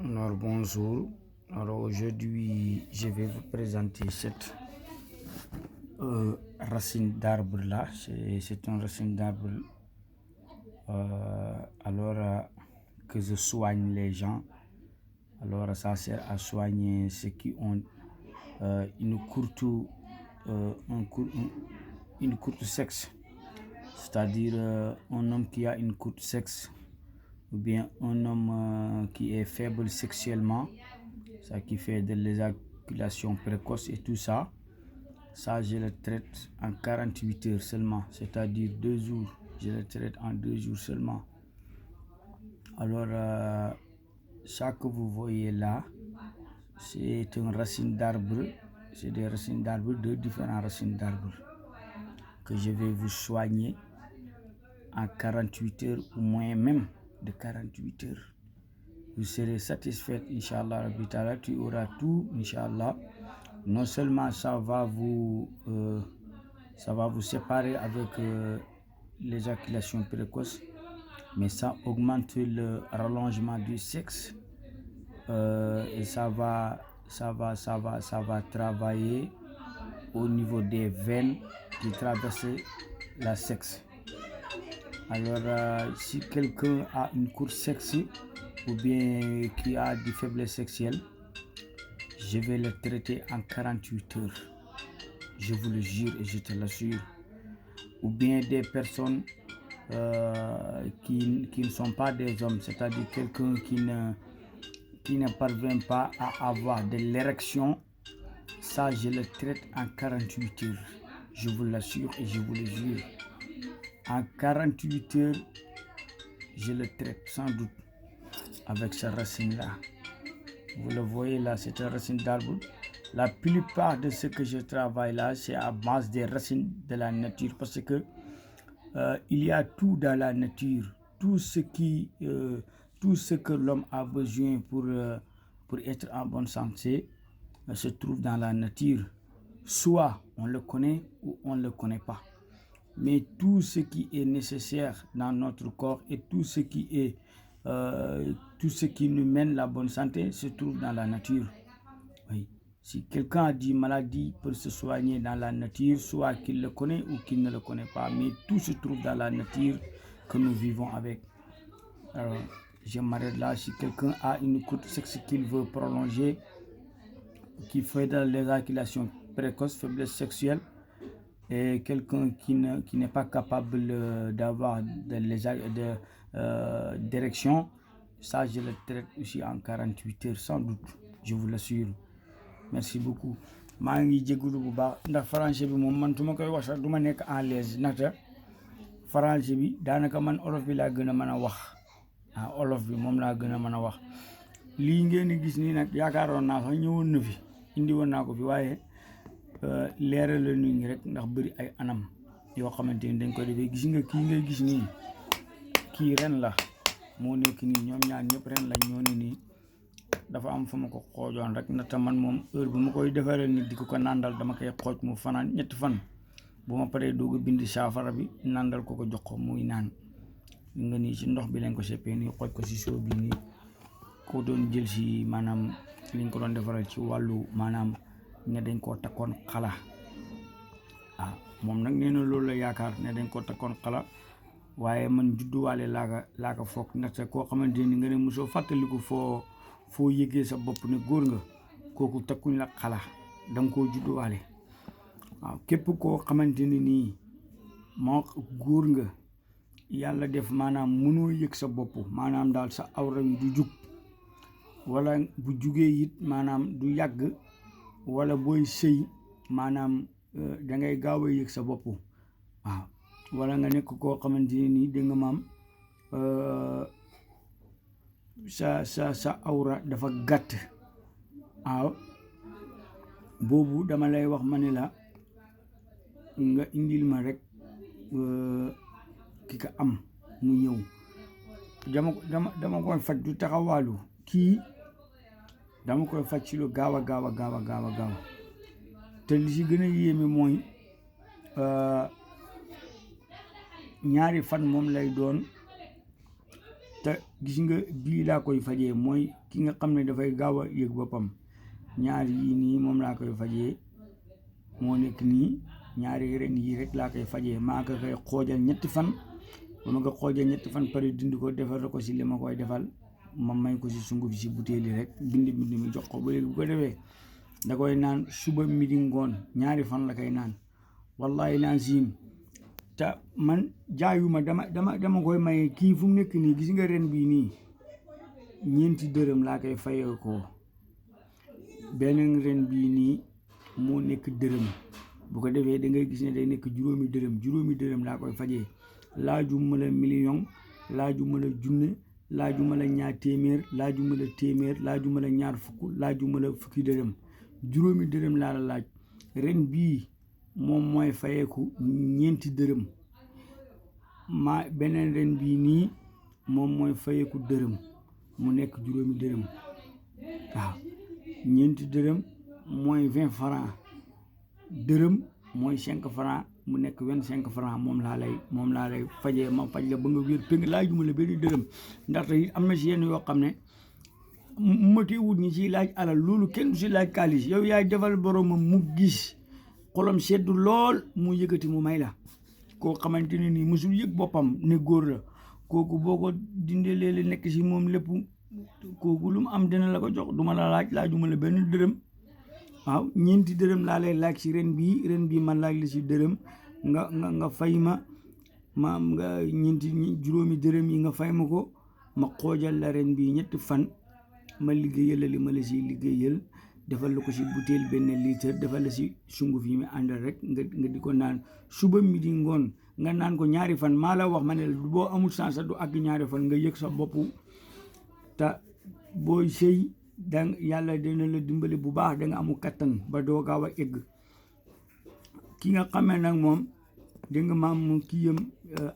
Alors bonjour, alors aujourd'hui je vais vous présenter cette racine d'arbre là, c'est une racine d'arbre que je soigne les gens. Alors ça sert à soigner ceux qui ont une courte sexe, c'est-à-dire un homme qui a une courte sexe ou bien un homme qui est faible sexuellement, ça qui fait de l'éjaculation précoce et tout ça. Ça, je le traite en 48 heures seulement, c'est-à-dire 2 jours. Je le traite en 2 jours seulement. Alors, ça que vous voyez là, c'est une racine d'arbre. C'est des racines d'arbre, deux différentes racines d'arbre que je vais vous soigner en 48 heures ou moins même de 48 heures. Vous serez satisfait, Inch'Allah, tu auras tout, Inch'Allah. Non seulement ça va vous séparer avec l'éjaculation précoce, mais ça augmente le rallongement du sexe et ça va travailler au niveau des veines qui traversent la sexe. Alors, si quelqu'un a une courte sexe ou bien qui a des faiblesses sexuelles, je vais le traiter en 48 heures. Je vous le jure et je te l'assure. Ou bien des personnes qui ne sont pas des hommes, c'est-à-dire quelqu'un qui ne parvient pas à avoir de l'érection, ça je le traite en 48 heures. Je vous l'assure et je vous le jure. En 48 heures, je le traite sans doute avec cette racine-là. Vous le voyez là, c'est une racine d'arbre. La plupart de ce que je travaille là, c'est à base des racines de la nature parce que il y a tout dans la nature. Tout ce que l'homme a besoin pour être en bonne santé se trouve dans la nature. Soit on le connaît ou on ne le connaît pas. Mais tout ce qui est nécessaire dans notre corps et tout ce qui nous mène la bonne santé se trouve dans la nature. Oui. Si quelqu'un a dit maladie peut se soigner dans la nature, soit qu'il le connaît ou qu'il ne le connaît pas, mais tout se trouve dans la nature que nous vivons avec. Alors, je m'arrête là. Si quelqu'un a une courte sexe qu'il veut prolonger, qui fait de l'éjaculation précoce, faiblesse sexuelle, et quelqu'un qui n'est pas capable d'avoir d'érection, ça je le traite aussi en 48 heures sans doute, je vous l'assure. Merci beaucoup. maa ngi jégalu bu baax ndax français bi moom man su ma koy wax sax du ma nekk en l'aise ndaxte français bi daanaka man olof bi laa gën a mën a wax olof bi moom laa gën a mën a wax. lii ngeen di gis nii nag yaakaaroon naa sax ñëwoon na fi indi woon naa ko fi waaye leeral la nit ñi rek ndax bëri ay anam yoo xamante ni dañ koy defee. gis nga kii ngay gis nii kii ren la moo nekk nii, ñoom ñaar ñëpp ren la ñoo ne nii. dafa am fu ma ko xoojoon rek ndaxte man moom heure bu ma koy defaree nit di ko nàndal dama koy xooj mu fanaan 3 fan bu ma paree doog a bind saafara bi nàndal ko jox ko muy naan. nga nii ci ndox bi lañ ko seppee nii xooj ko ci soo bi nii ko doon jël si maanaam liñ ko doon defaral ci wàllu maanaam ne dañ koo takkoon xala moom nag nee na loolu la yaakaar ne dañ koo takkoon xala waaye man judduwaale laa ko foog ndaxte koo xamante ni nga ne mosoo fàttaliku foo yëgee sa bopp ne góor nga, kooku takkuñ la xala danga koo judduwaale. waaw képp koo xamante ni nii moo góor nga yàlla def maanaam mënoo yëg sa bopp, maanaam daal sa awra wi du jug wala bu jugee it maanaam du yàgg, wala booy sëy maanaam da ngay gaaw a yëg sa bopp. waaw wala nga nekk koo xamante ni nii danga maam sa awra dafa gàtt. waaw boobu dama lay wax ma ne la nga indil ma rek ki ka am mu ñëw. dama koy faj du taxawaalu, kii dama koy faj ci lu gaaw a gaaw te li ci gën a yéeme mooy 2 fan moom lay doon te te gis nga bii laa koy fajee mooy ki nga xam ne dafay gaaw a yëg boppam ñaari yii nii moom laa koy fajee moo nekk nii ñaari ren yii rek laa koy fajee maa ko koy xoojal 3 fan ba ma ko xoojal 3 fan pare dindi ko defal ko si li ma koy defal ma may ko si sunguf si butéeli rek bind mi jox ko ba léegi bu ko defee da koy naan suba midi ngoon 2 fan la koy naan wallahi lazim te man jaayuma dama koy maye kii fu mu nekk nii gis nga ren bii nii 4 dërëm laa koy fayee ko beneen ren bii nii moo nekk dërëm bu ko defee da ngay gis ne day nekk juróomi dërëm laa koy fajee laajuma la million laajuma la junne laajuma la ñaar téeméer laajuma la téeméer laajuma la ñaar fukk laajuma la fukki dërëm juróomi dërëm laa la laaj ren bii moom mooy fayeeku 4 dërëm beneen ren bii nii moom mooy fayeeku dërëm mu nekk juróomi dërëm waaw 4 dërëm mooy 20 francs dërëm mooy 5 francs mu nekk 25 francs moom laa lay fajee ma faj la ba nga wér péng laajuma la benn dërëm ndaxte it am na si yenn yoo xam ne motee wut ñi ciy laaj alal loolu kenn du si laaj kaalis yow yaay defal boromam mu gis xolam seddu lool mu yëkkati mu may la koo xamante ne nii musul yëg boppam ne góor la kooku boo ko dindee léeg-léeg nekk si moom lépp kooku lu mu am dina la ko jox duma la laajuma la benn dërëm waaw 4 dërëm laa lay laaj si ren bii man laaj la si dërëm nga fay ma nga juróomi dërëm yi nga fay ma ko ma xoojal la ren bii 3 fan ma liggéeyal la li ma la si liggéeyal defal la ko si butéel 1 litre defal la si sunguf yi mu àndal rek nga di ko naan suba midi ngoon nga naan ko 2 fan maa la wax ma ne boo amul chance du ak 2 fan nga yëg sa bopp te booy sëy yàlla dina la dimbali bu baax da nga amu kattan ba doo gaaw a egg ki nga xamee nag moom da nga maam kii yam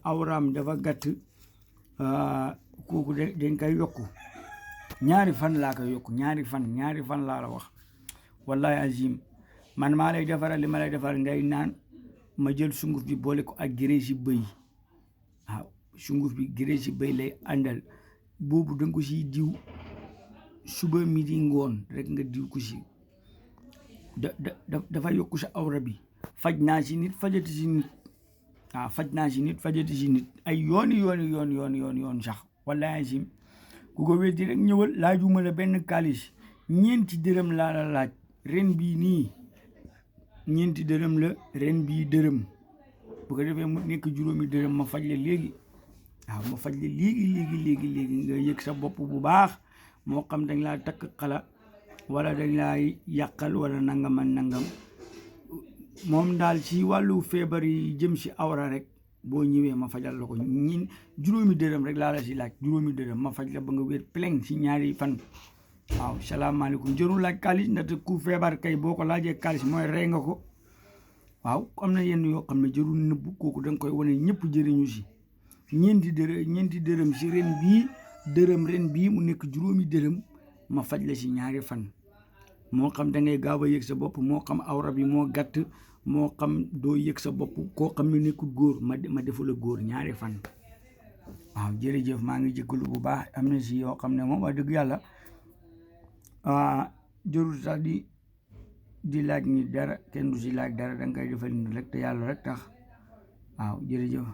awraam dafa gàtt kooku dañ koy yokku 2 fan laa koy yokku 2 fan laa la wax wallahi azim man maa lay defaral li ma lay defar ngay naan ma jël sunguf bi boole ko ak grési bëy waaw sunguf bi grési bëy lay àndal boobu da nga ko siy diw suba midi ngoon rek nga diw ko si dafa yokku sa awra bi faj naa si nit fajati si nit waaw faj naa si nit fajati si nit ay yoon sax wallahi azim ku ko weddi rek ñëwal laajuma la benn kaalis 4 dërëm laa la laaj ren bii nii 4 dërëm la ren bii dërëm bu ko defee mu nekk juróomi dërëm ma faj la léegi waaw ma faj la léegi nga yëg sa bopp bu baax moo xam dañ laa takk xala wala dañ laa yàqal wala nangam moom daal ci wàllu feebar yi jëm si awra rek boo ñëwee ma fajal la ko juróomi dërëm rek laa la si laaj juróomi dërëm ma faj la ba nga wér plein si 2 fan waaw salaamaaleykum jërul laaj kaalis ndaxte ku feebar kay boo ko laajee kaalis mooy rey nga ko waaw am na yenn yoo xam ne jërul nëbbu kooku da nga koy wane ñëpp jëriñu si 4 dërëm si ren bii mu nekk juróomi dërëm ma faj la si 2 fan moo xam da ngay gaaw a yëg sa bopp moo xam awra bi moo gàtt moo xam doo yëg sa bopp koo xam ne nekkul góor ma defu la góor 2 fan waaw jërëjëf maa ngi jégalu bu baax am na si yoo xam ne moom wax dëgg yàlla jërul sax di laaj ni dara kenn du si laaj dara da nga koy defal ni rek te yàlla rek tax waaw jërëjëf